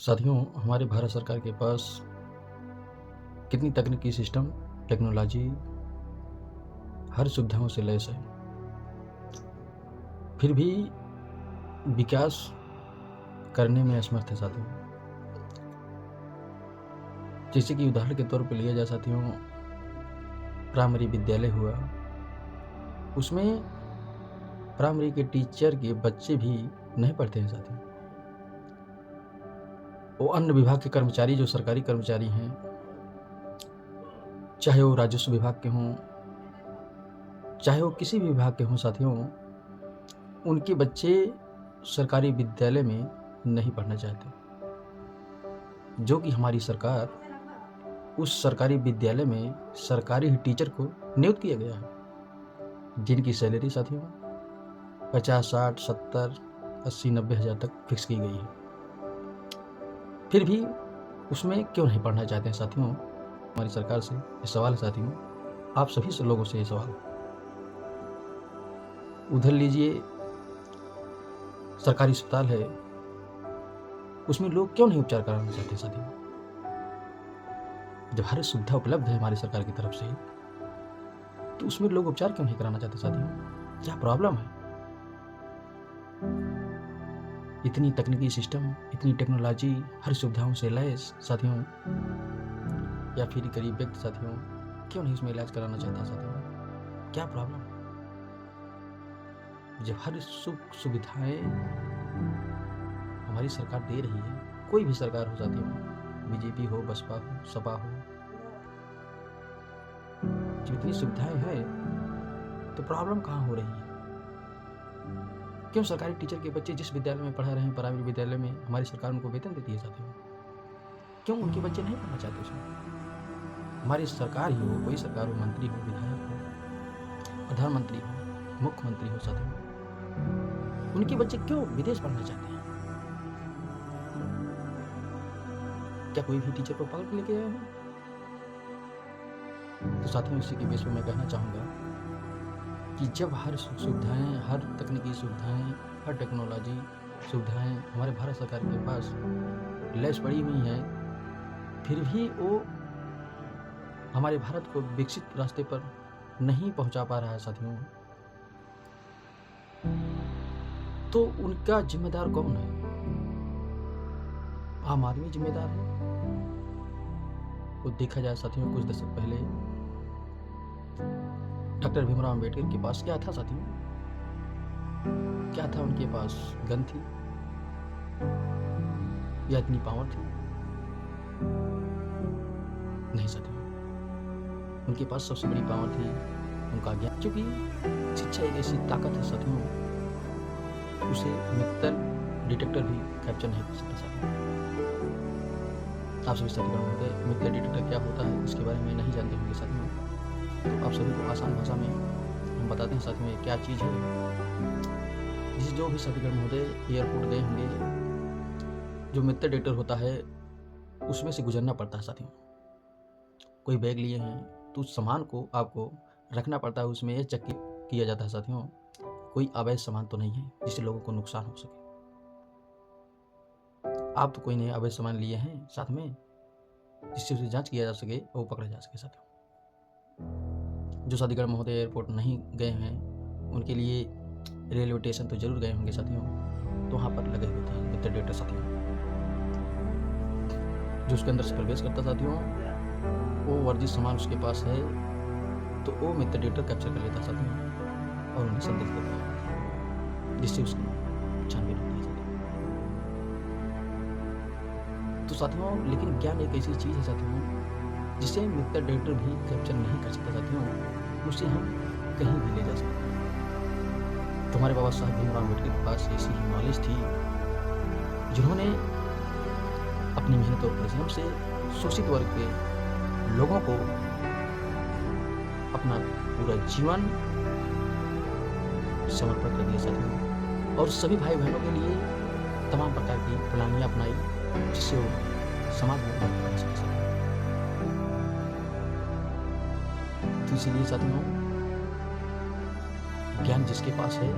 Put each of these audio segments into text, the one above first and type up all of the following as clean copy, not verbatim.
साथियों, हमारे भारत सरकार के पास कितनी तकनीकी सिस्टम, टेक्नोलॉजी हर सुविधाओं से लैस है। फिर भी विकास करने में असमर्थ है साथियों। जैसे कि उदाहरण के तौर पर लिया जाए साथियों, प्राइमरी विद्यालय हुआ, उसमें प्राइमरी के टीचर के बच्चे भी नहीं पढ़ते हैं साथियों। वो अन्य विभाग के कर्मचारी, जो सरकारी कर्मचारी हैं, चाहे वो राजस्व विभाग के हों, चाहे वो किसी भी विभाग के हों साथियों, उनके बच्चे सरकारी विद्यालय में नहीं पढ़ना चाहते। जो कि हमारी सरकार उस सरकारी विद्यालय में सरकारी ही टीचर को नियुक्त किया गया है, जिनकी सैलरी साथियों 50, 60, 70, 80, 90 हज़ार तक फिक्स की गई है। फिर भी उसमें क्यों नहीं पढ़ना चाहते हैं साथियों? हमारी सरकार से ये सवाल है साथियों, आप सभी से लोगों से ये सवाल। उधर लीजिए सरकारी अस्पताल है, उसमें लोग क्यों नहीं उपचार कराना चाहते साथियों? जब हर सुविधा उपलब्ध है हमारी सरकार की तरफ से, तो उसमें लोग उपचार क्यों नहीं कराना चाहते साथियों? क्या प्रॉब्लम है? इतनी तकनीकी सिस्टम, इतनी टेक्नोलॉजी हर सुविधाओं से लैस साथियों, या फिर गरीब व्यक्ति साथियों क्यों नहीं उसमें इलाज कराना चाहता साथियों? क्या प्रॉब्लम? जब हर सुख सुविधाएं हमारी सरकार दे रही है, कोई भी सरकार हो साथियों, बीजेपी हो, बसपा हो, सपा हो, जब इतनी सुविधाएं हैं तो प्रॉब्लम कहाँ हो रही है? क्यों सरकारी टीचर के बच्चे जिस विद्यालय में पढ़ा रहे हैं, प्राइमरी विद्यालय में, हमारी सरकार उनको वेतन देती है साथियों, क्यों उनके बच्चे नहीं पढ़ना चाहते उसमें? हमारी सरकार ही हो, कोई सरकार हो, मंत्री हो, विधायक हो, प्रधानमंत्री हो, मुख्यमंत्री हो साथियों, उनके बच्चे क्यों विदेश पढ़ना चाहते हैं? क्या कोई भी टीचर को पकड़ के लेके आए हैं? तो साथियों, इसी के बेस पर मैं कहना चाहूँगा कि जब हर सुविधाएं, हर तकनीकी सुविधाएं, हर टेक्नोलॉजी सुविधाएं हमारे भारत सरकार के पास लैस पड़ी हुई हैं, फिर भी वो हमारे भारत को विकसित रास्ते पर नहीं पहुंचा पा रहा है साथियों, तो उनका जिम्मेदार कौन है? आम आदमी जिम्मेदार है। तो देखा जाए साथियों, कुछ दशक पहले डॉक्टर भीमराव अंबेडकर के पास क्या था साथियों? क्या था उनके पास? गन थी या इतनी पावर थी? नहीं साथियों, उनके पास सबसे बड़ी पावर थी उनका ज्ञान, क्योंकि शिक्षा एक ऐसी ताकत है साथियों, उसे मेटल डिटेक्टर भी कैप्चर नहीं कर सकता साथियों। आप सभी साथीगण महोदय, मेटल डिटेक्टर क्या होता है इसके बारे में नहीं जानते होंगे साथियों, तो आप सभी को आसान भाषा में हम बताते हैं साथियों, ये क्या चीज़ है। जिस जो भी साथीगण महोदय एयरपोर्ट गए होंगे, जो मेटल डिटेक्टर होता है उसमें से गुजरना पड़ता है साथियों। कोई बैग लिए हैं तो उस सामान को आपको रखना पड़ता है, उसमें यह चेक किया जाता है साथियों कोई अवैध सामान तो नहीं है जिससे लोगों को नुकसान हो सके। आप तो कोई नहीं अवैध सामान लिए हैं साथ में, जिससे उसे जांच किया जा सके और वो पकड़ा जा सके साथियों। जो साथीगण महोदय एयरपोर्ट नहीं गए हैं, उनके लिए रेलवे स्टेशन तो जरूर गए होंगे साथियों, तो वहाँ पर लगे होते हैं मेटल डिटेक्टर साथियों। जो उसके अंदर से प्रवेश करता साथियों, वो वर्जित सामान उसके पास है तो वो मेटल डिटेक्टर कैप्चर कर लेता साथियों और उन्हें संदेश देता है, जिससे उसकी छानबीन होती है साथियों। तो साथियों, लेकिन ज्ञान एक ऐसी चीज़ है साथियों, जिसे मेटल डिटेक्टर भी कैप्चर नहीं कर सकता साथियों, उसे हम कहीं भी ले जा सकते हैं। तो हमारे बाबा साहब भीमराव अम्बेडकर के पास ऐसी ही नॉलेज थी, जिन्होंने अपनी मेहनत और परिश्रम से शोषित वर्ग के लोगों को अपना पूरा जीवन समर्पण कर दिया साथियों, और सभी भाई बहनों के लिए तमाम प्रकार की प्लानियाँ अपनाई, जिससे वो समाज में उन्नति कर सके साथियों। तो इसीलिए साथियों, ज्ञान जिसके पास है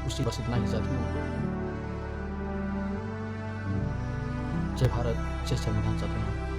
उसी बस इतना ही साथियों, जय भारत, जय संविधान साथियों।